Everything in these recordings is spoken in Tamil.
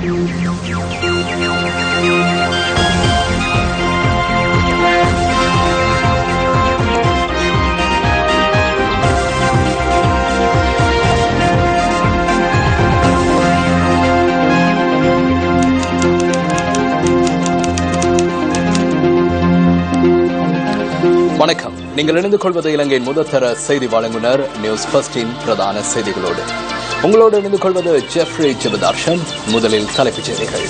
வணக்கம். நீங்கள் இணைந்து கொள்வது இலங்கையின் முதற்தர செய்தி வழங்குனர் நியூஸ் ஃபர்ஸ்டின் பிரதான செய்திகளோடு. உங்களோடு இணைந்து கொள்வது ஜெஃப்ரி ஜெபதார்ஷன். முதலில் தலைப்புச் செய்திகள்.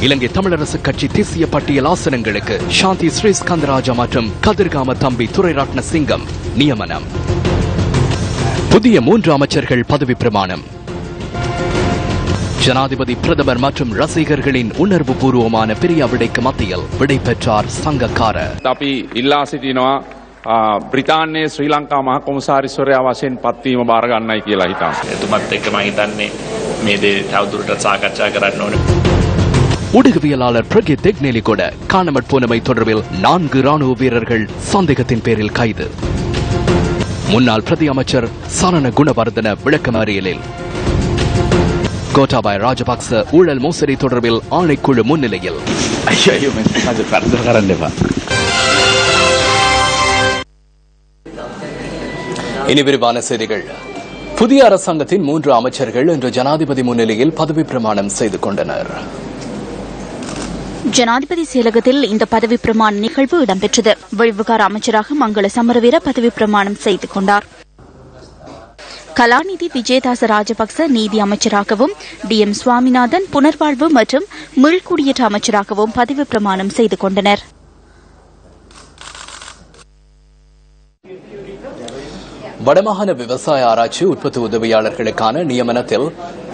இலங்கை தமிழரசு கட்சி தேசிய பட்டியல் ஆசனங்களுக்கு சாந்தி ஸ்ரீஸ்கந்தராஜா மற்றும் கதிர்காம தம்பி துரைரட்ன சிங்கம் நியமனம். புதிய 3 அமைச்சர்கள் பதவி பிரமாணம். ஜனாதிபதி, பிரதமர் மற்றும் ரசிகர்களின் உணர்வு பூர்வமான பெரிய விடைக்கு மத்தியில் விடை பெற்றார் சங்கக்காரர். අපි ඉල්ලා සිටිනවා බ්‍රිතාන්‍යයේ ශ්‍රී ලංකා මහ කොමසාරිස්වරයා වශයෙන් පත්වීම බාර ගන්නයි කියලා හිතනවා. එතුමත් එක්ක මම හිතන්නේ මේ දේ තවදුරටත් සාකච්ඡා කරන්න ඕනේ. ஊடகவியலாளர் பிரகித் தெக்னேலி கூட காணாமற் போனமை தொடர்பில் 4 ராணுவ வீரர்கள் சந்தேகத்தின் பேரில் கைது. முன்னாள் பிரதி அமைச்சர் சரண குணவர்தன விளக்கமறியலில். கோட்டாபாய ராஜபக்ச ஊழல் மோசடி தொடர்பில் ஆணைக்குழு முன்னிலையில். இனி விரிவான செய்திகள். புதிய அரசாங்கத்தின் 3 அமைச்சர்கள் இன்று ஜனாதிபதி முன்னிலையில் பதவி பிரமாணம் செய்து கொண்டனர். ஜனாதிபதி செயலகத்தில் இந்த பதவி பிரமாண நிகழ்வு இடம்பெற்றது. வெளிவிவகார அமைச்சராக மங்கள சமரவீர பதவி பிரமாணம் செய்து கொண்டார். கலாநிதி விஜயதாச ராஜபக்ச நீதி அமைச்சராகவும், DM சுவாமிநாதன் புனர்வாழ்வு மற்றும் மீள்குடியேற்ற அமைச்சராகவும் பதவி பிரமாணம் செய்து கொண்டனர். வடமாகாண விவசாய ஆராய்ச்சி உற்பத்தி உதவியாளர்களுக்கான நியமனத்தில்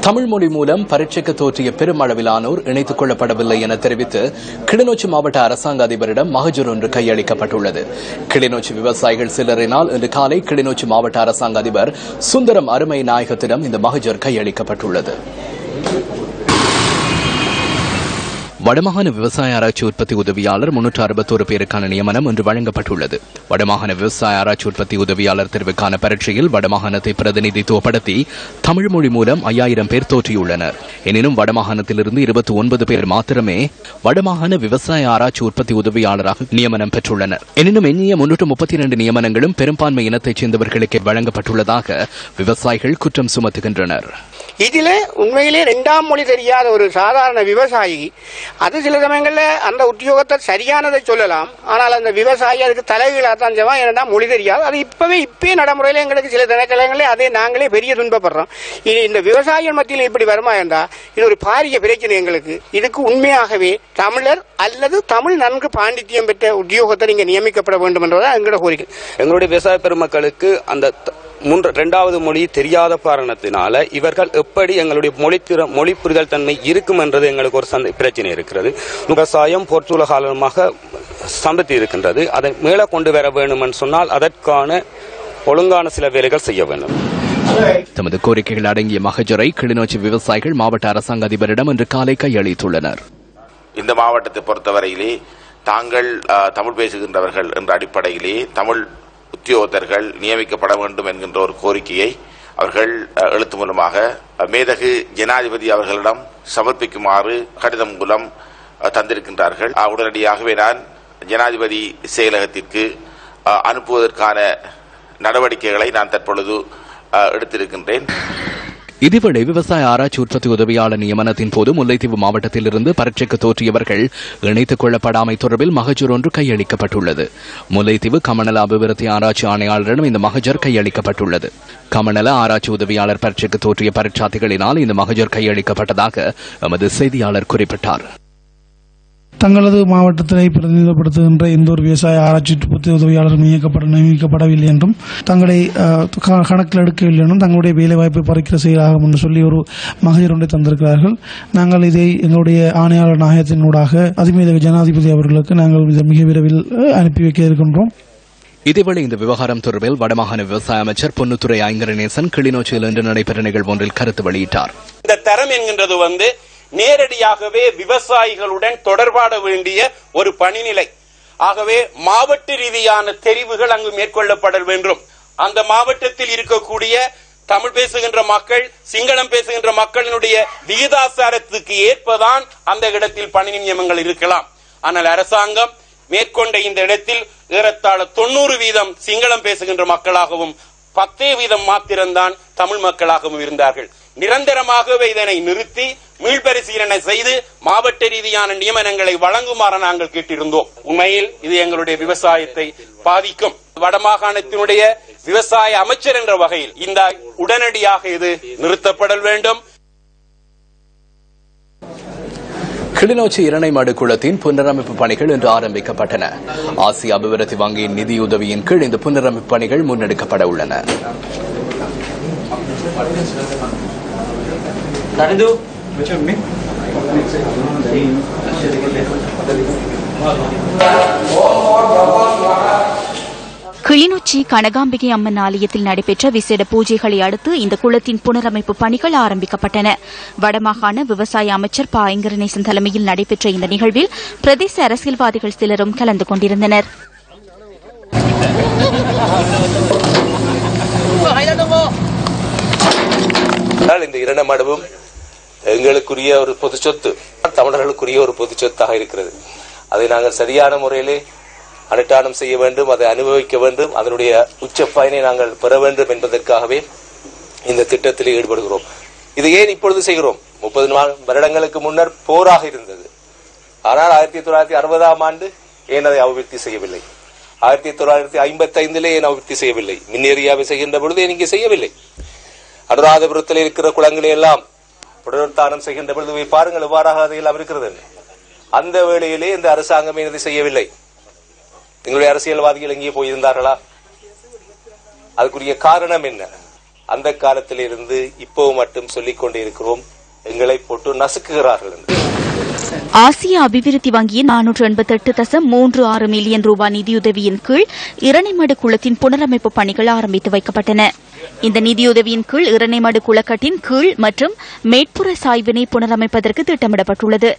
தமிழ் மொழி மூலம் பரீட்சைக்கு தோற்றிய பெருமளவிலானோர் இணைத்துக் கொள்ளப்படவில்லை என தெரிவித்து கிளிநொச்சி மாவட்ட அரசாங்க அதிபரிடம் மகஜர் ஒன்று கையளிக்கப்பட்டுள்ளது. கிளிநொச்சி விவசாயிகள் சிலரினால் இன்று காலை கிளிநொச்சி மாவட்ட அரசாங்க அதிபர் சுந்தரம் அருமை நாயகத்திடம் இந்த மகஜர் கையளிக்கப்பட்டுள்ளது. வடமாகாண விவசாய ஆராய்ச்சி உற்பத்தி உதவியாளர் 361 பேருக்கான நியமனம் இன்று வழங்கப்பட்டுள்ளது. வடமாகாண விவசாய ஆராய்ச்சி உற்பத்தி உதவியாளர் தேர்வுக்கான பரீட்சையில் வடமாகாணத்தை பிரதிநிதித்துவப்படுத்தி தமிழ் மொழி மூலம் 5000 பேர் தோற்றியுள்ளனர். எனினும் வடமாகாணத்திலிருந்து 29 பேர் மாத்திரமே வடமாகாண விவசாய ஆராய்ச்சி உற்பத்தி உதவியாளராக நியமனம் பெற்றுள்ளனர். எனினும் எண்ணிய 332 நியமனங்களும் பெரும்பான்மை இனத்தைச் சேர்ந்தவர்களுக்கே வழங்கப்பட்டுள்ளதாக விவசாயிகள் குற்றம் சுமத்துகின்றனர். இதிலே உண்மையிலே 2ஆம் மொழி தெரியாத ஒரு சாதாரண விவசாயி அது சில சமயங்களில் அந்த உத்தியோகத்தை சரியானதை சொல்லலாம். ஆனால் அந்த விவசாயி அதுக்கு தலைகீழாக தான் செய்வான். ஏன்னா மொழி தெரியாது. அது இப்பவே நடைமுறையில் எங்களுக்கு சில தினக்கிழமைகளே அதே நாங்களே பெரிய துன்பப்படுறோம். இந்த விவசாயிகள் மத்தியில் இப்படி வருமா என்றா இது ஒரு பாரிய பிரச்சனை எங்களுக்கு. இதுக்கு உண்மையாகவே தமிழர் அல்லது தமிழ் நன்கு பாண்டித்யம் பெற்ற உத்தியோகத்தை நீங்க நியமிக்கப்பட வேண்டும் என்றதான் எங்களோட கோரிக்கை. எங்களுடைய விவசாய பெருமக்களுக்கு அந்த 2வது மொழி தெரியாத காரணத்தினால இவர்கள் எப்படி எங்களுடைய மொழி புரிதல் தன்மை இருக்கும் என்றது எங்களுக்கு ஒரு பிரச்சனை இருக்கிறது. விவசாயம் போர்ச்சுல காலமாக சம்பத்தி இருக்கின்றது. அதை மேலே கொண்டு வர வேண்டும் என்று சொன்னால் அதற்கான ஒழுங்கான சில வேலைகள் செய்ய வேண்டும். தமது கோரிக்கைகள் அடங்கிய மகஜரை கிளிநொச்சி விவசாயிகள் மாவட்ட அரசாங்க அதிபரிடம் இன்று காலை கையளித்துள்ளனர். இந்த மாவட்டத்தை பொறுத்தவரையிலே தாங்கள் தமிழ் பேசுகின்றவர்கள் என்ற அடிப்படையிலே தமிழ் உத்தியோகத்தர்கள் நியமிக்கப்பட வேண்டும் என்கின்ற ஒரு கோரிக்கையை அவர்கள் எழுத்து மூலமாக மேதகு ஜனாதிபதி அவர்களிடம் சமர்ப்பிக்குமாறு கடிதம் மூலம் தந்திருக்கின்றார்கள். உடனடியாகவே நான் ஜனாதிபதி செயலகத்திற்கு அனுப்புவதற்கான நடவடிக்கைகளை நான் தற்பொழுது எடுத்திருக்கின்றேன். இதேவேளை விவசாய ஆராய்ச்சி உற்பத்தி உதவியாளர் நியமனத்தின் போது முல்லைத்தீவு மாவட்டத்திலிருந்து பரீட்சைக்கு தோற்றியவர்கள் இணைத்துக் கொள்ளப்படாமை தொடர்பில் மகஜர் ஒன்று கையளிக்கப்பட்டுள்ளது. முல்லைத்தீவு கமநல அபிவிருத்தி ஆராய்ச்சி ஆணையாளரிடம் இந்த மகஜர் கையளிக்கப்பட்டுள்ளது. கமநல ஆராய்ச்சி உதவியாளர் பரீட்சைக்கு தோற்றிய பரீட்சார்த்திகளினால் இந்த மகஜர் கையளிக்கப்பட்டதாக எமது செய்தியாளர் குறிப்பிட்டார். தங்களது மாவட்டத்தினை பிரதிநிதிப்படுத்துகின்ற எந்த ஒரு விவசாய ஆராய்ச்சி உற்பத்தி உதவியாளரும் நியமிக்கப்படவில்லை என்றும் தங்களை கணக்கில் எடுக்கவில்லை என்றும் தங்களுடைய வேலைவாய்ப்பை பறிக்கிற செயலாகும் என்று சொல்லி ஒரு மகஜர் ஒன்றை தந்திருக்கிறார்கள். நாங்கள் இதை எங்களுடைய ஆணையாளர் நாயகத்தினூடாக அதிமீத ஜனாதிபதி அவர்களுக்கு நாங்கள் மிக விரைவில் அனுப்பி வைக்க இருக்கின்றோம். இதேவேளை இந்த விவகாரம் தொடர்பில் வடமாகாண விவசாய அமைச்சர் பொன்னுத்துறை ஐங்கரநேசன் கிளிநொச்சியில் இன்று நடைபெற்ற நிகழ்வு ஒன்றில் கருத்து வெளியிட்டார். இந்த தரம் என்கின்றது நேரடியாகவே விவசாயிகளுடன் தொடர்பாட வேண்டிய ஒரு பணிநிலை. ஆகவே மாவட்ட ரீதியான தெரிவுகள் அங்கு மேற்கொள்ளப்பட வேண்டும். அந்த மாவட்டத்தில் இருக்கக்கூடிய தமிழ் பேசுகின்ற மக்கள் சிங்களம் பேசுகின்ற மக்களினுடைய விகிதாசாரத்துக்கு ஏற்பதான் அந்த இடத்தில் பணி நியமனங்கள் இருக்கலாம். ஆனால் அரசாங்கம் மேற்கொண்ட இந்த இடத்தில் ஏறத்தாழ 90% சிங்களம் பேசுகின்ற மக்களாகவும் 10% மாத்திரம்தான் தமிழ் மக்களாகவும் இருந்தார்கள். நிரந்தரமாகவே இதனை நிறுத்தி மீள்பரிசீலனை செய்து மாவட்ட ரீதியான நியமனங்களை வழங்குமாறு நாங்கள் கேட்டிருந்தோம். உண்மையில் இது எங்களுடைய விவசாயத்தை பாதிக்கும். வடமாகாணத்தினுடைய விவசாய அமைச்சர் என்ற வகையில் இந்த உடனடியாக இது நிறுத்தப்பட வேண்டும். கிளிநொச்சி இரணைமடு குளத்தின் புனரமைப்பு பணிகள் இன்று ஆரம்பிக்கப்பட்டன. ஆசிய அபிவிருத்தி வங்கியின் நிதியுதவியின் கீழ் இந்த புனரமைப்பு பணிகள் முன்னெடுக்கப்பட உள்ளன. கிளிநொச்சி கனகாம்பிகை அம்மன் ஆலயத்தில் நடைபெற்ற விசேட பூஜைகளை அடுத்து இந்த குளத்தின் புனரமைப்பு பணிகள் ஆரம்பிக்கப்பட்டன. வடமாகாண விவசாய அமைச்சர் ப. ஐங்கரநேசன் தலைமையில் நடைபெற்ற இந்த நிகழ்வில் பிரதேச அரசியல்வாதிகள் சிலரும் கலந்து கொண்டிருந்தனர். இந்த இரண்டமடவும் எங்களுக்குரிய ஒரு பொது சொத்து, தமிழர்களுக்குரிய ஒரு பொது சொத்தாக இருக்கிறது. அதை நாங்கள் சரியான முறையிலே அனுஷ்டானம் செய்ய வேண்டும், அதை அனுபவிக்க வேண்டும், அதனுடைய உச்ச பயனை நாங்கள் பெற வேண்டும் என்பதற்காகவே இந்த திட்டத்தில் ஈடுபடுகிறோம். இது ஏன் இப்பொழுது செய்கிறோம்? 30 வருடங்களுக்கு முன்னர் போராக இருந்தது. ஆனால் 1960ஆம் ஆண்டு ஏன் அதை அபிவிருத்தி செய்யவில்லை? 1955 ஏன் அபிவிருத்தி செய்யவில்லை? மின்னேரியாவை செய்கின்ற பொழுது ஏன் இங்கே செய்யவில்லை? அனுராதபுரத்தில் இருக்கிற குளங்களை எல்லாம் புனருத்தானம் செய்கின்ற பொழுது பாருங்கள் எவ்வாறாக அதையெல்லாம் இருக்கிறது. அந்த வேளையிலே இந்த அரசாங்கம் இதை செய்யவில்லை. எங்களுடைய அரசியல்வாதிகள் எங்கே போயிருந்தார்களா? அதுக்குரிய காரணம் என்ன? அந்த காலத்திலிருந்து இப்போ மட்டும் சொல்லிக் கொண்டே இருக்கிறோம், எங்களை போட்டு நசுக்குகிறார்கள் என்று. ஆசிய அபிவிருத்தி வங்கியின் 488.36 மில்லியன் ரூபாய் நிதியுதவியின் கீழ் இரணைமடு குளத்தின் புனரமைப்பு பணிகள் ஆரம்பித்து வைக்கப்பட்டன. இந்த நிதியுதவியின் கீழ் இரணைமடு குளக்கட்டின் கீழ் மற்றும் மேற்புற சாய்வினை புனரமைப்பதற்கு திட்டமிடப்பட்டுள்ளது.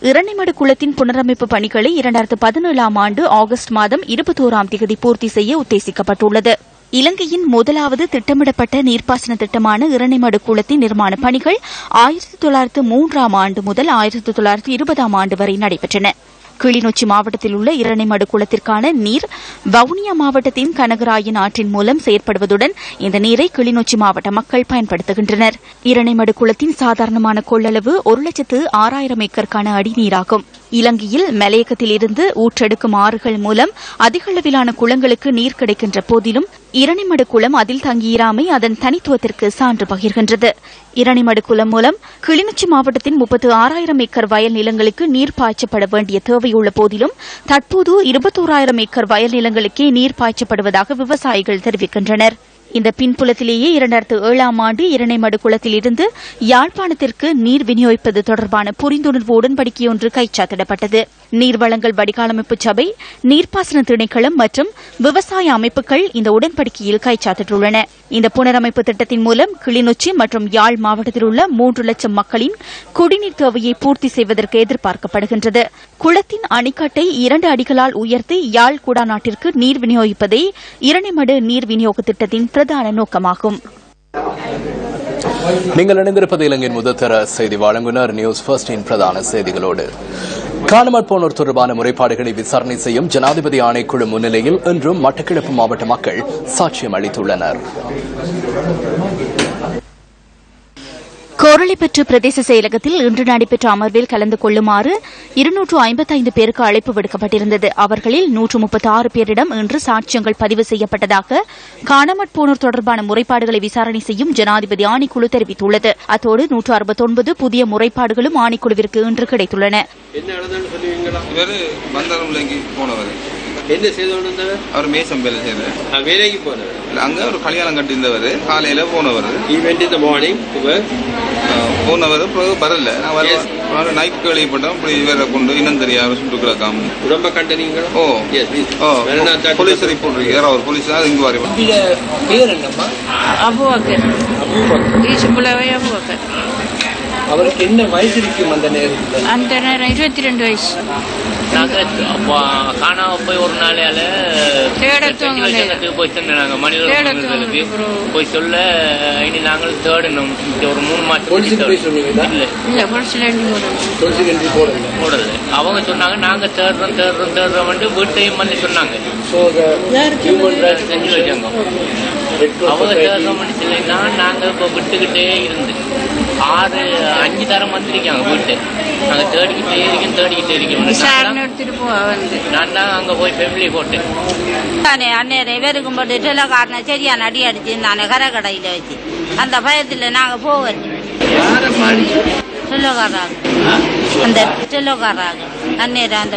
இரணைமடு குளத்தின் புனரமைப்பு பணிகளை 2017ஆம் ஆண்டு ஆகஸ்ட் மாதம் 21ஆம் தேதி பூர்த்தி செய்ய உத்தேசிக்கப்பட்டுள்ளது. இலங்கையின் முதலாவது திட்டமிடப்பட்ட நீர்ப்பாசன திட்டமான இரணைமடு குளத்தின் நிர்மாண பணிகள் 1903ஆம் ஆண்டு முதல் 1920ஆம் ஆண்டு வரை நடைபெற்றன. கிளிநொச்சி மாவட்டத்தில் உள்ள இரணைமடு குளத்திற்கான நீர் வவுனியா மாவட்டத்தின் கனகராயன் ஆற்றின் மூலம் செயற்படுவதுடன் இந்த நீரை கிளிநொச்சி மாவட்ட மக்கள் பயன்படுத்துகின்றனர். இரணைமடு குளத்தின் சாதாரணமான கொள்ளளவு 1,06,000 ஏக்கருக்கான அடிநீராகும். இலங்கையில் மலையகத்தில் இருந்து ஊற்றெடுக்கும் ஆறுகள் மூலம் அதிக அளவிலான குளங்களுக்கு நீர் கிடைக்கின்ற போதிலும் இரணைமடு குளம் அதில் தங்கியிராமை அதன் தனித்துவத்திற்கு சான்று பகிர்கின்றது. இரணைமடு குளம் மூலம் கிளிநொச்சி மாவட்டத்தின் 36,000 ஏக்கர் வயல் நிலங்களுக்கு நீர் பாய்ச்சப்பட வேண்டிய தேவையுள்ள போதிலும் தற்போது 21,000 ஏக்கர் வயல் நிலங்களுக்கே நீர் பாய்ச்சப்படுவதாக விவசாயிகள் தெரிவிக்கின்றனர். இந்த பின்புலத்திலேயே 2007ஆம் ஆண்டு இரணைமடு குளத்தில் இருந்து யாழ்ப்பாணத்திற்கு நீர் விநியோகிப்பது தொடர்பான புரிந்துணர்வு உடன்படிக்கை ஒன்று கைச்சாத்திடப்பட்டது. நீர்வளங்கள் வடிகாலமைப்பு சபை, நீர்ப்பாசன திணைக்களம் மற்றும் விவசாய அமைப்புகள் இந்த உடன்படிக்கையில் கைச்சாத்திட்டுள்ளன. இந்த புனரமைப்பு திட்டத்தின் மூலம் கிளிநொச்சி மற்றும் யாழ் மாவட்டத்தில் உள்ள 3 லட்சம் மக்களின் குடிநீர் தேவையை பூர்த்தி செய்வதற்கு எதிர்பார்க்கப்படுகின்றது. குளத்தின் அணைக்கட்டை 2 அடிகளால் உயர்த்தி யாழ் குடாநாட்டிற்கு நீர் விநியோகிப்பதே இரணைமடு நீர் விநியோக திட்டத்தின் பிரதான நோக்கமாகும். நீங்கள் இணைந்திருப்பது இலங்கையின் முதற்தர செய்தி வழங்குனர் நியூஸ் ஃபர்ஸ்டின் பிரதான செய்திகளோடு. காணாமல் போனோர் தொடர்பான முறைப்பாடுகளை விசாரணை செய்யும் ஜனாதிபதி ஆணைக்குழு முன்னிலையில் இன்றும் மட்டக்களப்பு மாவட்ட மக்கள் சாட்சியம் அளித்துள்ளனர். கோரளைப்பற்று பிரதேச செயலகத்தில் இன்று நடைபெற்ற அமர்வில் கலந்து கொள்ளுமாறு 255 பேருக்கு அழைப்பு விடுக்கப்பட்டிருந்தது. அவர்களில் 136 பேரிடம் இன்று சாட்சியங்கள் பதிவு செய்யப்பட்டதாக காணாமற் போனோர் தொடர்பான முறைப்பாடுகளை விசாரணை செய்யும் ஜனாதிபதி ஆணைக்குழு தெரிவித்துள்ளது. அத்தோடு 169 புதிய முறைப்பாடுகளும் ஆணைக்குழுவிற்கு இன்று கிடைத்துள்ளன. என்ன செய்தோன்னு அவர் மேசம் வேலை செய்யறாரு. வேலைக்கு போனவர் அங்க ஒரு கல்யாணம் கட்டியிருந்தவர். காலையில போனவர் ஈவெண்ட் இந்த மார்னிங் போனவர் வரல. நைட் கேள்விப்பட்டோம். இப்படி வேற கொண்டு இன்னும் தெரியாம சுட்டுக்கிறாக்காம உடம்ப கண்டனீங்க. போலீஸ் ரிப்போர்ட் இருக்கு. யாராவது போலீஸ் தான் இங்க வரும். பேர் என்னம்மா? அபுபக்கர். அவருக்கு என்ன வயசு இருக்கும் அந்த நேரத்தில்? அந்த நேரம் 22 வயசு. நாங்கள் காணாம போய் ஒரு நாளையால போய் சொன்னாங்க மனிதர்களுக்கு போய் சொல்ல இனி நாங்கள் தேடணும். ஒரு 3 மாசம் போடல. அவங்க சொன்னாங்க நாங்க தேடுறோம் வீட்டையும் வந்து சொன்னாங்க. செஞ்சு வச்சாங்க அவங்க தேடுறோம் இல்லைன்னா நாங்க இப்ப விட்டுக்கிட்டே இருந்து 5 தரம் வந்திருக்காங்க வீட்டு. நாங்க தேடிக்கிட்டே இருக்கோம். நான் தான் அங்க போய் ஃபேமிலி போட்டேன். அந்நேரம் இவருக்கும் போட்டு டெலோகாரனை சரியான அடி அடிச்சிருந்தானே கரை கடையில வச்சு. அந்த பயத்துல நாங்க போகல. டெலோகாராக அந்த டெலோகாராக அந்நேரம் அந்த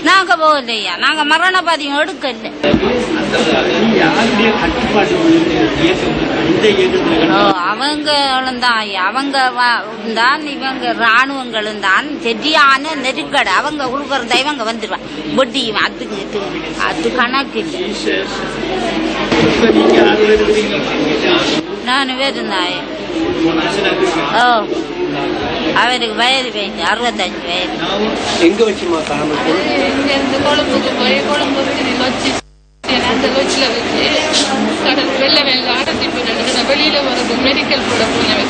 நாங்க போகலையா. நாங்க மரண பதியம் எடுக்கல. அவங்களும் தான் இவங்க ராணுவங்களும் தான் செட்டியான நெருக்கடை. அவங்க கொடுக்கறத இவங்க வந்துடுவாங்க. வட்டி அது கணக்கு இல்லை. நான் வேறுந்தாய். அவருக்கு வயது 65 வயது. எங்க வச்சுமா கொழும்புக்கு போய் கொழும்பு அந்த லொச்சில வச்சு கடல் வெள்ள அடத்தி போயிட்டு வெளியில வரது மெடிக்கல் போட போனவர்.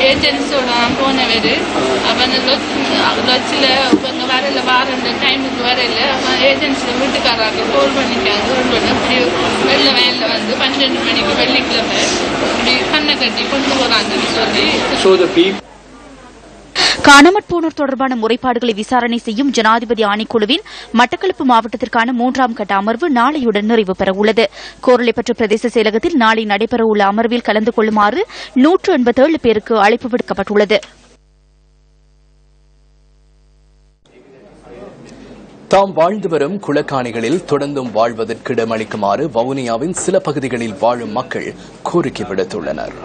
ஏஜென்ட்ஸோட போனவர். அவன் லொச்சில இவங்க வரல வாரண்ட டைமுக்கு வரல. அவன் ஏஜென்ட்ஸ்ல வீட்டுக்காராங்க கோல் பண்ணிக்காங்க. இப்படி வெள்ள வயல்ல வந்து 12 மணிக்கு வெள்ளிக்கிழமை இப்படி கண்ணை கட்டி கொண்டு போறாங்கன்னு சொல்லி. காணாமற் போனோர் தொடர்பான முறைப்பாடுகளை விசாரணை செய்யும் ஜனாதிபதி ஆணைக்குழுவின் மட்டக்களப்பு மாவட்டத்திற்கான 3ஆம் கட்ட அமர்வு நாளையுடன் நிறைவு பெறவுள்ளது. கோரளைப்பற்று பிரதேச செயலகத்தில் நாளை நடைபெறவுள்ள அமர்வில் கலந்து கொள்ளுமாறு 187 பேருக்கு அழைப்பு விடுக்கப்பட்டுள்ளது. தாம் வாழ்ந்து வரும் குளக்காணிகளில் தொடர்ந்தும் வாழ்வதற்கு இடமளிக்குமாறு வவுனியாவின் சில பகுதிகளில் வாழும் மக்கள் கோரிக்கை விடுத்துள்ளனர்.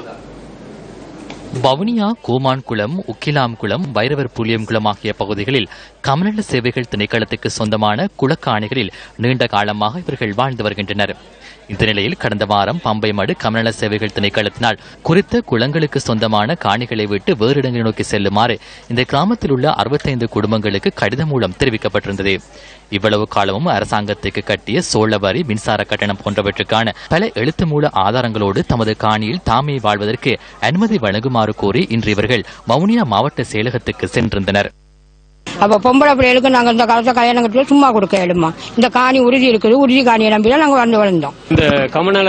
வவுனியா கோமான்குளம், உக்கிலாம்குளம், வைரவர் புளியங்குளம் ஆகிய பகுதிகளில் கமநல சேவைகள் திணைக்களத்துக்கு சொந்தமான குளக்காணிகளில் நீண்ட காலமாக இவர்கள் வாழ்ந்து வருகின்றனர். இந்த நிலையில் கடந்த வாரம் பம்பைமடு கமநல சேவைகள் திணைக்களத்தினால் குறித்த குளங்களுக்கு சொந்தமான காணிகளை விட்டு வேறு இடங்களை நோக்கி செல்லுமாறு இந்த கிராமத்தில் உள்ள 65 குடும்பங்களுக்கு கடிதம் மூலம் தெரிவிக்கப்பட்டிருந்தது. இவ்வளவு காலமும் அரசாங்கத்துக்கு கட்டிய சோழ வரி, மின்சார கட்டணம் போன்றவற்றுக்கான பல எழுத்து மூல ஆதாரங்களோடு தமது காணியில் தாமே வாழ்வதற்கு அனுமதி வழங்குமாறு கோரி இன்று இவர்கள் வவுனியா மாவட்ட செயலகத்துக்கு சென்றிருந்தனர். அப்ப பொம்பளை பிள்ளைகளுக்கு நாங்க இந்த காலத்தை கல்யாணம் கட்டி சும்மா கொடுக்க இயலுமா? இந்த காணி உறுதி இருக்குது. உறுதி காணியை நம்பிதான் நாங்க வந்து வளர்ந்தோம். இந்த கமநல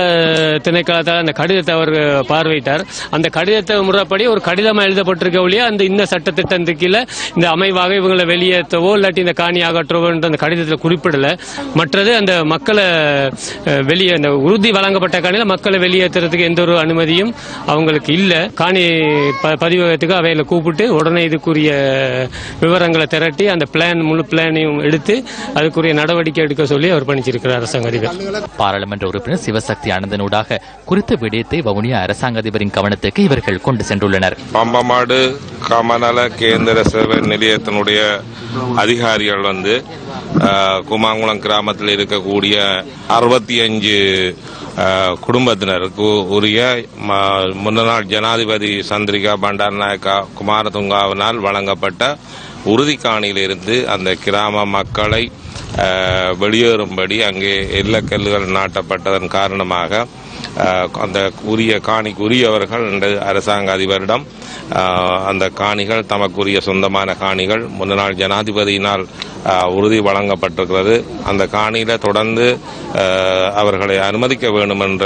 திணைக்களத்தால் அந்த கடிதத்தை அவர் பார்வையிட்டார். அந்த கடிதத்தை முறைப்படி ஒரு கடிதமா எழுதப்பட்டிருக்க ஒழிய அந்த இந்த சட்டத்திட்டத்துக்கு கீழே இந்த அமைவாக இவங்களை வெளியேற்றவோ இல்லாட்டி இந்த காணி அகற்றவோ என்ற அந்த கடிதத்தில் குறிப்பிடல. மற்றது அந்த மக்களை வெளியே அந்த உறுதி வழங்கப்பட்ட காணியில மக்களை வெளியேற்றுறதுக்கு எந்த ஒரு அனுமதியும் அவங்களுக்கு இல்ல. காணி பதிவகத்துக்கு அவையில கூப்பிட்டு உடனே இதுக்குரிய விவரங்களை திரட்டி அந்த முழு பிளானையும் எடுத்து அதுக்குரிய நடவடிக்கை எடுக்க சொல்லி அவர் பணிச்சிருக்கிறார் அரசாங்க அதிபர். பாராளுமன்ற உறுப்பினர் சிவசக்தி ஆனந்தனூடாக குறித்த விடயத்தை வவுனியா அரசாங்க அதிபரின் கவனத்துக்கு இவர்கள் கொண்டு சென்றுள்ளனர். பம்பமாடு கமநல கேந்திர சேவை நிலையத்தினுடைய அதிகாரிகள் வந்து குமாங்குளம் கிராமத்தில் இருக்கக்கூடிய 65 குடும்பத்தினருக்கு உரிய முன்னாள் ஜனாதிபதி சந்திரிகா பண்டாரநாயக்கா குமாரதுங்காவினால் வழங்கப்பட்ட உறுதிக்காணியிலிருந்து அந்த கிராம மக்களை வெளியேறும்படி அங்கே எல்லக்கல்லுகள் நாட்டப்பட்டதன் காரணமாக அந்த உரிய காணிக்கு உரியவர்கள் அரசாங்க அதிபரிடம் அந்த காணிகள் தமக்குரிய சொந்தமான காணிகள் முன்னாள் ஜனாதிபதியினால் உறுதி வழங்கப்பட்டிருக்கிறது. அந்த காணியில தொடர்ந்து அவர்களை அனுமதிக்க வேண்டும் என்ற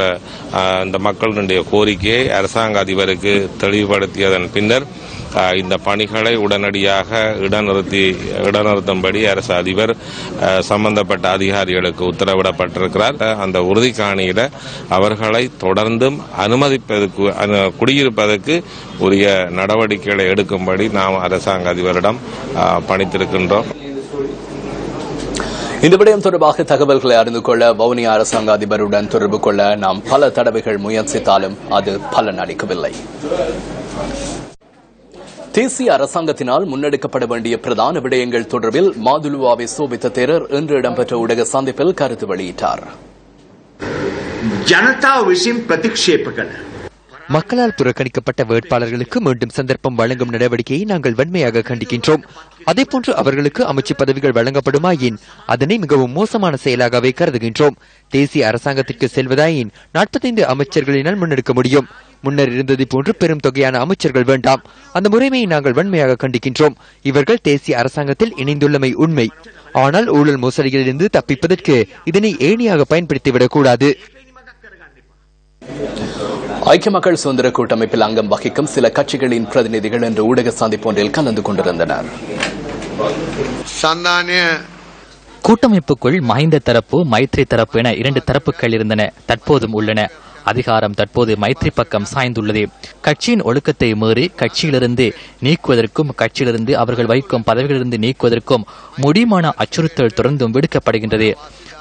இந்த மக்களுடைய கோரிக்கையை அரசாங்க அதிபருக்கு தெளிவுபடுத்தியதன் பின்னர் இந்த பணிகளை உடனடியாக இடநிறுத்தும்படி அரசு அதிபர் சம்பந்தப்பட்ட அதிகாரிகளுக்கு உத்தரவிடப்பட்டிருக்கிறார். அந்த உறுதிக்காணியில அவர்களை தொடர்ந்தும் அனுமதிப்பதற்கு குடியிருப்பதற்கு உரிய நடவடிக்கைகளை எடுக்கும்படி நாம் அரசாங்க அதிபரிடம் பணித்திருக்கின்றோம். இந்த விடயம் தொடர்பாக தகவல்களை அறிந்து கொள்ள வவுனியா அரசாங்க அதிபருடன் தொடர்பு கொள்ள நாம் பல தடவைகள் முயற்சித்தாலும் அது பலன் அளிக்கவில்லை. தேசிய அரசாங்கத்தினால் முன்னெடுக்கப்பட வேண்டிய பிரதான விடயங்கள் தொடர்பில் மாதுலுவாவை சோபித்த தேரர் இன்று இடம்பெற்ற ஊடக சந்திப்பில் கருத்து வெளியிட்டார். ජනතාව විසින් ප්‍රතික්ෂේප කළ மக்களால் புறக்கணிக்கப்பட்ட வேட்பாளர்களுக்கு மீண்டும் சந்தர்ப்பம் வழங்கும் நடவடிக்கையை நாங்கள் வன்மையாக கண்டிக்கின்றோம். அதேபோன்று அவர்களுக்கு அமைச்சு பதவிகள் வழங்கப்படுமாயின் அதனை மிகவும் மோசமான செயலாகவே கருதுகின்றோம். தேசிய அரசாங்கத்திற்கு செல்வதாயின் 45 அமைச்சர்களினால் முன்னெடுக்க முடியும். முன்னர் இருந்ததை போன்று பெரும் தொகையான அமைச்சர்கள் வேண்டாம். அந்த முறைமையை நாங்கள் வன்மையாக கண்டிக்கின்றோம். இவர்கள் தேசிய அரசாங்கத்தில் இணைந்துள்ளமை உண்மை. ஆனால் ஊழல் மோசடிகளிலிருந்து தப்பிப்பதற்கு இதனை ஏணியாக பயன்படுத்திவிடக் கூடாது. ஐக்கிய மக்கள் சுதந்திர கூட்டமைப்பில் அங்கம் வகிக்கும் சில கட்சிகளின் பிரதிநிதிகள் இன்று ஊடக சந்திப்பு ஒன்றில் கலந்து கொண்டிருந்தனர். கூட்டமைப்புக்குள் மஹிந்த தரப்பு, மைத்ரி தரப்பு என 2 தரப்புகள் இருந்தன. தற்போதும் உள்ளன. அதிகாரம் தற்போது மைத்ரி பக்கம் சாய்ந்துள்ளது. கட்சியின் ஒழுக்கத்தை மீறி கட்சியிலிருந்து நீக்குவதற்கும் கட்சியிலிருந்து அவர்கள் வகிக்கும் பதவிகளிலிருந்து நீக்குவதற்கும் முடியுமான அச்சுறுத்தல் தொடர்ந்தும் விடுக்கப்படுகின்றது.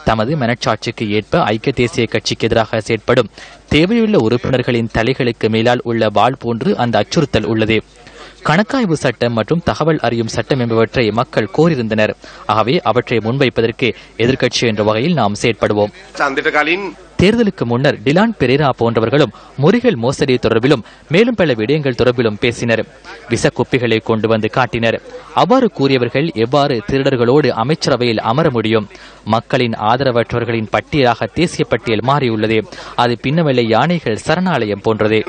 தமது மனச்சாட்சிக்கு ஏற்ப ஐக்கிய தேசிய கட்சிக்கு எதிராக செயற்படும் தேவையுள்ள உறுப்பினர்களின் தலைகளுக்கு மேலால் உள்ள வாள் போன்று அந்த அச்சுறுத்தல் உள்ளது. கணக்காய்வு சட்டம் மற்றும் தகவல் அறியும் சட்டம் என்பவற்றை மக்கள் கோரியிருந்தனர். ஆகவே அவற்றை முன்வைப்பதற்கு எதிர்க்கட்சி என்ற வகையில் நாம் செயற்படுவோம். தேர்தலுக்கு முன்னர் டிலான் பெரேரா போன்றவர்களும் முறிகள் மோசடி தொடர்பிலும் மேலும் பல விடயங்கள் தொடர்பிலும் பேசினர். விசக்குப்பிகளை கொண்டு வந்து காட்டினர். அவ்வாறு கூறியவர்கள் எவ்வாறு திருடர்களோடு அமைச்சரவையில் அமர முடியும்? மக்களின் ஆதரவற்றவர்களின் பட்டியலாக தேசிய பட்டியல் மாறியுள்ளது. அது பின்னவெளி யானைகள் சரணாலயம் போன்றது.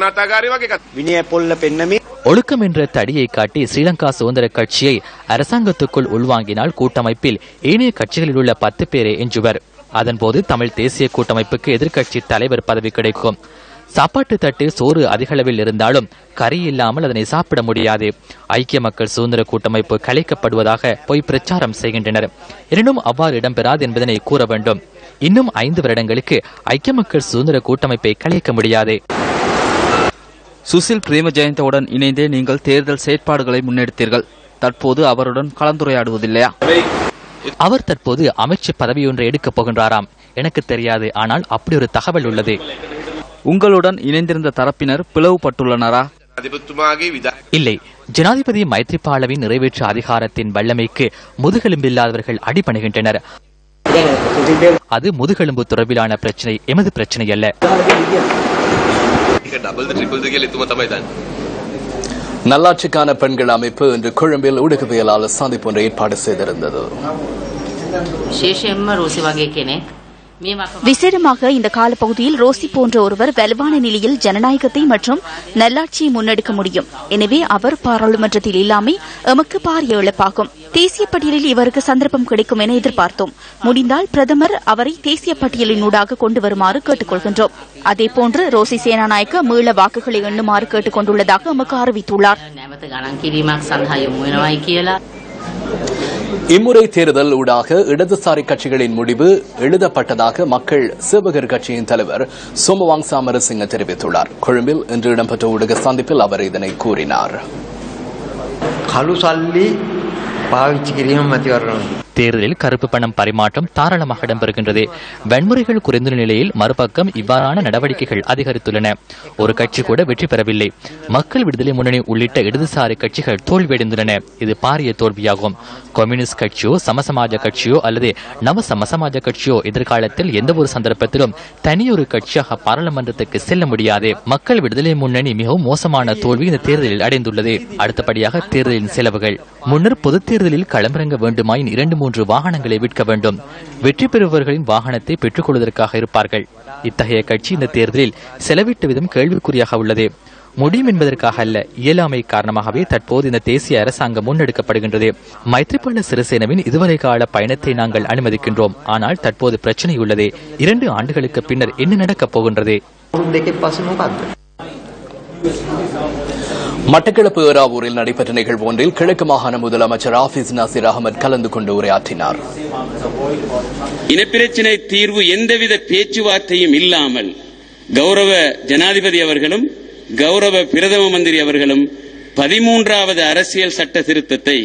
ஒழுக்கம் என்ற தடியை காட்டி ஸ்ரீலங்கா சுதந்திர கட்சியை அரசாங்கத்துக்குள் உள்வாங்கினால் கூட்டமைப்பில் ஏனைய கட்சிகளில் உள்ள 10 பேரே எஞ்சுவர். அதன்போது தமிழ் தேசிய கூட்டமைப்புக்கு எதிர்க்கட்சி தலைவர் பதவி கிடைக்கும். சாப்பாட்டு தட்டு சோறு அதிகளவில் இருந்தாலும் கறி இல்லாமல் அதனை சாப்பிட முடியாது. ஐக்கிய மக்கள் சுதந்திர கூட்டமைப்பு கலைக்கப்படுவதாக பொய் பிரச்சாரம் செய்கின்றனர். எனினும் அவ்வாறு இடம்பெறாது என்பதனை கூற வேண்டும். இன்னும் 5 வருடங்களுக்கு ஐக்கிய மக்கள் சுதந்திர கூட்டமைப்பை கலைக்க முடியாது. சுசில் பிரேமஜெயந்தவுடன் இணைந்தே நீங்கள் தேர்தல் செயற்பாடுகளை முன்னெடுத்தீர்கள். தற்போது அவருடன் கலந்துரையாடுவதில்லையா? அவர் தற்போது அமைச்சு பதவியொன்றை எடுக்கப் போகின்றாராம். எனக்கு தெரியாது. ஆனால் அப்படி ஒரு தகவல் உள்ளது. உங்களுடன் இணைந்திருந்த தரப்பினர் பிளவுபட்டுள்ளனரா? இல்லை. ஜனாதிபதி மைத்ரிபாலவின் நிறைவேற்று அதிகாரத்தின் வல்லமைக்கு முதுகெலும்பில்லாதவர்கள் அடிபணிகின்றனர். அது முதுகெலும்பு தொடர்பிலான பிரச்சனை, எமது பிரச்சனை அல்ல. நல்லாட்சிக்கான பெண்கள் அமைப்பு இன்று கொழும்பில் ஊடகவியலாளர் சந்திப்பு ஒன்றை ஏற்பாடு செய்திருந்தது. விசேடமாக இந்த காலப்பகுதியில் ரோசி போன்ற ஒருவர் வலுவான நிலையில் ஜனநாயகத்தை மற்றும் நல்லாட்சியை முன்னெடுக்க முடியும். எனவே அவர் பாராளுமன்றத்தில் இல்லாமை எமக்கு பாரிய இழப்பாகும். தேசிய பட்டியலில் இவருக்கு சந்தர்ப்பம் கிடைக்கும் என எதிர்பார்த்தோம். முடிந்தால் பிரதமர் அவரை தேசிய பட்டியலினூடாக கொண்டு வருமாறு கேட்டுக் கொள்கின்றோம். அதேபோன்று ரோசி சேனாநாயக்க மீள வாக்குகளை எண்ணுமாறு கேட்டுக் கொண்டுள்ளதாக எமக்கு அறிவித்துள்ளார். இம்முறை தேர்தல் ஊடாக இடதுசாரி கட்சிகளின் முடிவு எழுதப்பட்டதாக மக்கள் சேவகர் கட்சியின் தலைவர் சோமவாங் சாமரசிங்க தெரிவித்துள்ளார். கொழும்பில் இன்று இடம்பெற்ற ஊடக சந்திப்பில் அவர் இதனை கூறினார். தேர்தலில் கருப்பு பணம் பரிமாற்றம் தாராளமாக இடம்பெறுகின்றது. வன்முறைகள் குறைந்த நிலையில் மறுபக்கம் இவ்வாறான நடவடிக்கைகள் அதிகரித்துள்ளன. ஒரு கட்சி கூட வெற்றி பெறவில்லை. மக்கள் விடுதலை முன்னணி உள்ளிட்ட இடதுசாரி கட்சிகள் தோல்வியடைந்துள்ளன. இது பாரிய தோல்வியாகும். கம்யூனிஸ்ட் கட்சியோ சமசமாஜ கட்சியோ அல்லது நவ சமசமாஜ கட்சியோ எதிர்காலத்தில் எந்த ஒரு சந்தர்ப்பத்திலும் தனியொரு கட்சியாக பாராளுமன்றத்துக்கு செல்ல முடியாது. மக்கள் விடுதலை முன்னணி மிகவும் மோசமான தோல்வி இந்த தேர்தலில் அடைந்துள்ளது. அடுத்தபடியாக தேர்தலின் செலவுகள். முன்னர் பொது தேர்தலில் களமிறங்க வேண்டுமாயின் 2-3 வாகனங்களை விற்க வேண்டும். வெற்றி பெறுபவர்களின் வாகனத்தை பெற்றுக் கொள்வதற்காக இருப்பார்கள். இத்தகைய கட்சி இந்த தேர்தலில் செலவிட்ட விதம் கேள்விக்குறியாக உள்ளது. முடியும் என்பதற்காக அல்ல, இயலாமை காரணமாகவே தற்போது இந்த தேசிய அரசாங்கம் முன்னெடுக்கப்படுகின்றது. மைத்ரிபால சிறிசேனவின் இதுவரை கால பயணத்தை நாங்கள் அனுமதிக்கின்றோம். ஆனால் தற்போது பிரச்சனை உள்ளது. 2 ஆண்டுகளுக்கு பின்னர் என்ன நடக்கப் போகின்றது? மட்டக்களப்பு ஏறாவூரில் நடைபெற்ற நிகழ்வு ஒன்றில் கிழக்கு மாகாண முதலமைச்சர் ஆபிஸ் நாசிர் அகமது கலந்து கொண்டு உரையாற்றினார். இனப்பிரச்சினை தீர்வு எந்தவித பேச்சுவார்த்தையும் இல்லாமல் கௌரவ ஜனாதிபதி அவர்களும் கௌரவ பிரதம மந்திரி அவர்களும் 13வது அரசியல் சட்ட திருத்தத்தை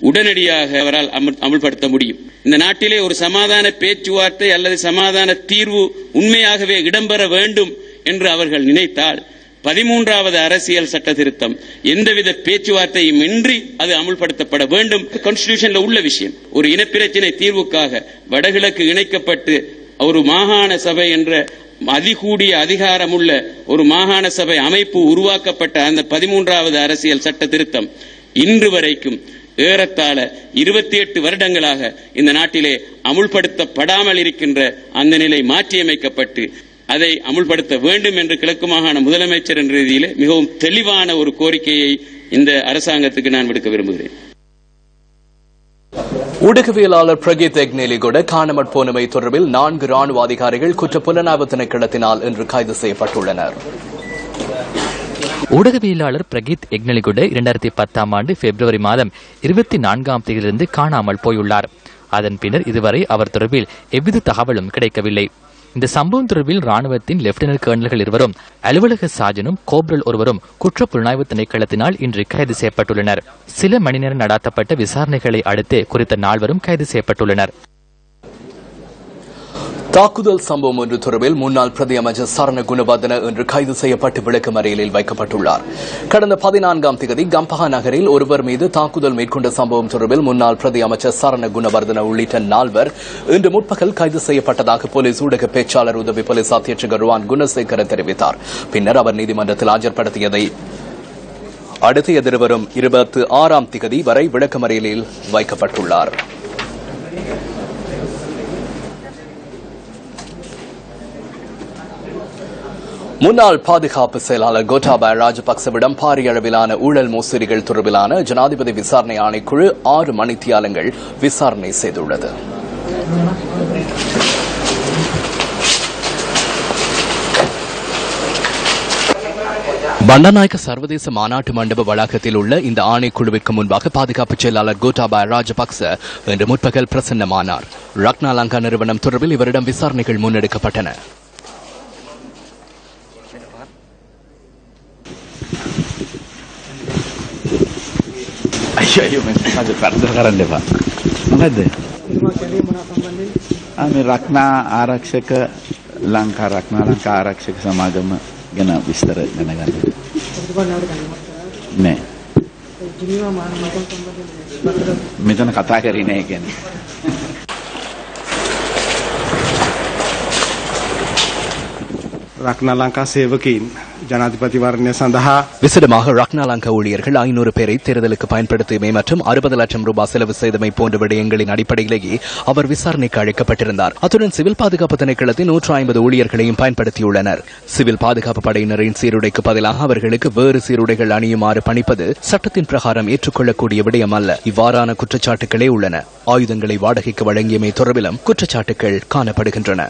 உடனடியாக அவரால் அமல்படுத்த முடியும். இந்த நாட்டிலே ஒரு சமாதான பேச்சுவார்த்தை அல்லது சமாதான தீர்வு உண்மையாகவே இடம்பெற வேண்டும் என்று அவர்கள் நினைத்தால் 13வது அரசியல் சட்ட திருத்தம் எந்தவித பேச்சுவார்த்தையும் இன்றி அது அமுல்படுத்தப்பட வேண்டும். கான்ஸ்டிடியூஷன்ல உள்ள விஷயம். ஒரு இனப்பிரச்சினை தீர்வுக்காக வடகிழக்கு இணைக்கப்பட்டு ஒரு மாகாண சபை என்ற அதிகூடிய அதிகாரமுள்ள ஒரு மாகாண சபை அமைப்பு உருவாக்கப்பட்ட அந்த 13வது அரசியல் சட்ட திருத்தம் இன்று வரைக்கும் ஏறத்தாழ 28 வருடங்களாக இந்த நாட்டிலே அமுல்படுத்தப்படாமல் இருக்கின்ற அந்த நிலை மாற்றியமைக்கப்பட்டு அதை அமுல்படுத்த வேண்டும் என்று கிழக்கு மாகாண முதலமைச்சர் என்ற ரீதியிலே மிகவும் தெளிவான ஒரு கோரிக்கையை இந்த அரசாங்கத்துக்கு நான் விடுக்க விரும்புகிறேன். ஊடகவியலாளர் பிரகீத் எக்னேலிகூட காணாமற் போனமை தொடர்பில் 4 ராணுவ அதிகாரிகள் குற்றப்புலனாய்வு திணைக்களத்தினால் இன்று கைது செய்யப்பட்டுள்ளனர். ஊடகவியலாளர் பிரகீத் எக்னலிகுட 2010 ஆண்டு பிப்ரவரி மாதம் 24ஆம் தேதியிலிருந்து காணாமல் போயுள்ளார். அதன் பின்னர் இதுவரை அவர் தொடர்பில் எவ்வித தகவலும் கிடைக்கவில்லை. இந்த சம்பவம் தொடர்பில் ராணுவத்தின் லெப்டினன்ட் கர்னல்கள் இருவரும், அலுவலக சார்ஜனும், கோப்ரல் ஒருவரும் குற்றப்புலனாய்வு திணைக்களத்தினால் இன்று கைது செய்யப்பட்டுள்ளனர். சில மணி நேரம் நடாத்தப்பட்ட விசாரணைகளை அடுத்து குறித்த 4 பேரும் கைது செய்யப்பட்டுள்ளனர். தாக்குதல் சம்பவம் ஒன்று தொடர்பில் முன்னாள் பிரதி அமைச்சர் சரண குணவர்தன இன்று கைது செய்யப்பட்டு விளக்கமறியலில் வைக்கப்பட்டுள்ளார். கடந்த 14ஆம் தேதி கம்பஹா நகரில் ஒருவர் மீது தாக்குதல் மேற்கொண்ட சம்பவம் தொடர்பில் முன்னாள் பிரதி அமைச்சர் சரண குணவர்தன உள்ளிட்ட 4 பேர் இன்று முற்பகல் கைது செய்யப்பட்டதாக போலீஸ் ஊடக பேச்சாளர் உதவி போலீஸ் அத்தியட்சகர் ருவான் குணசேகர தெரிவித்தார். பின்னர் அவர் நீதிமன்றத்தில் ஆஜர்படுத்தியதை அடுத்து எதிர்வரும் 26ஆம் தேதி வரை விளக்கமறியலில் வைக்கப்பட்டுள்ளார். முன்னாள் பாதுகாப்பு செயலாளர் கோட்டாபய ராஜபக்சவிடம் பாரிய அளவிலான ஊழல் மோசடிகள் தொடர்பிலான ஜனாதிபதி விசாரணை ஆணைக்குழு 6 மணித்தியாலங்கள் விசாரணை செய்துள்ளது. பண்டநாயக்க சர்வதேச மாநாட்டு மண்டப வளாகத்தில் உள்ள இந்த ஆணைக்குழுவிற்கு முன்பாக பாதுகாப்பு செயலாளர் கோட்டாபய ராஜபக்ச இன்று முற்பகல் பிரசன்னமானார். ரக்னா லங்கா நிறுவனம் தொடர்பில் இவரிடம் விசாரணைகள் முன்னெடுக்கப்பட்டன. රක්නා ආරක්ෂක ලංකා රක්නා ලංකා ආරක්ෂක සමාගම ගැන විස්තර දැනගන්න. නෑ. මෙතන කතා කරේ නෑ කියන්නේ. ரக்னா லங்கா சேவகின் ஜனாதிபதி வர்ண சந்தா விசேடமாக ரக்னா லங்கா ஊழியர்கள் 500 பேரை தேர்தலுக்கு பயன்படுத்தியமை மற்றும் 60 லட்சம் ரூபாய் செலவு செய்தமை போன்ற விடயங்களின் அடிப்படையிலேயே அவர் விசாரணைக்கு அழைக்கப்பட்டிருந்தார். அத்துடன் சிவில் பாதுகாப்பு திணைக்களத்தின் 150 ஊழியர்களையும் பயன்படுத்தியுள்ளனர். சிவில் பாதுகாப்பு படையினரின் சீருடைக்கு பதிலாக அவர்களுக்கு வேறு சீருடைகள் அணியுமாறு பணிப்பது சட்டத்தின் பிரகாரம் ஏற்றுக்கொள்ளக்கூடிய விடயம் அல்ல. இவ்வாறான குற்றச்சாட்டுகளே உள்ளன. ஆயுதங்களை வாடகைக்கு வழங்கியமை தொடர்பிலும் குற்றச்சாட்டுகள் காணப்படுகின்றன.